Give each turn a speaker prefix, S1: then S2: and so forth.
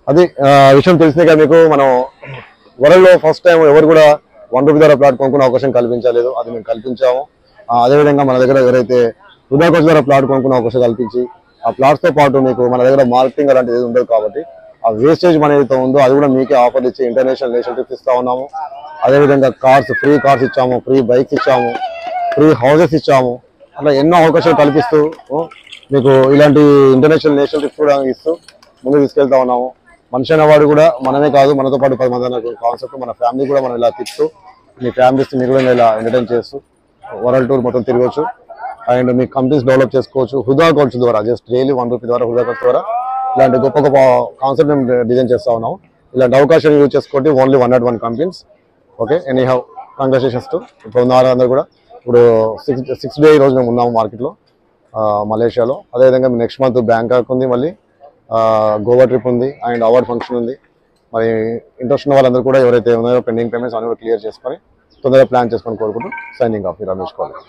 S1: అది విషయం తెలిసిందే కదా మీకు. మనం వరల్డ్ లో ఫస్ట్ టైం ఎవరు కూడా ₹1 ద్వారా ప్లాట్ కొనుక్కునే అవకాశం కల్పించలేదు, అది మేము కల్పించాము. అదేవిధంగా మన దగ్గర ఎవరైతే వృధా ఖర్చు ద్వారా ప్లాట్ కొనుక్కునే అవకాశం కల్పించి ఆ ప్లాట్స్ తో పాటు మీకు మన దగ్గర మార్కెటింగ్ అలాంటిది ఉండదు కాబట్టి ఆ వేస్టేజ్ మనీ ఏదైతే ఉందో అది కూడా మీకే ఆఫర్ ఇచ్చి ఇంటర్నేషనల్ నేషనల్ ట్రిప్స్ ఇస్తా ఉన్నాము. అదేవిధంగా ఫ్రీ కార్స్ ఇచ్చాము, ఫ్రీ బైక్స్ ఇచ్చాము, ఫ్రీ హౌసెస్ ఇచ్చాము. అట్లా ఎన్నో అవకాశాలు కల్పిస్తూ మీకు ఇలాంటి ఇంటర్నేషనల్ నేషనల్ ట్రిప్స్ కూడా ఇస్తూ ముందుకు తీసుకెళ్తా ఉన్నాము. మనిషి అనేవాడు కూడా మనమే కాదు, మనతో పాటు 10 మంది అన్న కాన్సెప్ట్. మన ఫ్యామిలీ కూడా మనం ఇలా తిప్పుతూ మీ ఫ్యామిలీస్ మీరు కూడా ఇలా ఎంటర్టైన్ చేస్తూ వరల్డ్ టూర్ మొత్తం తిరగవచ్చు అండ్ మీ కంపెనీస్ డెవలప్ చేసుకోవచ్చు. హృదా ఖర్చు ద్వారా జస్ట్ డైలీ ₹1 ద్వారా హృదా ఖర్చు ద్వారా ఇలాంటి గొప్ప గొప్ప కాన్సెప్ట్ మేము డిజైన్ చేస్తా ఉన్నాము. ఇలాంటి అవకాశాలు యూజ్ చేసుకోండి. Only 101 companies. Okay, any how congratulations to ఇప్పుడు ఉన్న వాళ్ళందరూ కూడా. ఇప్పుడు 6th డే రోజు మేము ఉన్నాము మార్కెట్లో మలేషియాలో. అదేవిధంగా నెక్స్ట్ మంత్ బ్యాంకాక్ ఉంది, మళ్ళీ గోవా ట్రిప్ ఉంది అండ్ అవార్డ్ ఫంక్షన్ ఉంది. మరి ఇంట్రెస్ట్ ఉన్న వాళ్ళందరూ కూడా ఎవరైతే ఉన్నారో పెండింగ్ పేమెంట్స్ అన్ని కూడా క్లియర్ చేసుకొని తొందరగా ప్లాన్ చేసుకొని కోరుకుంటూ సైనింగ్ ఆఫ్ రమేష్ కాలేజ్.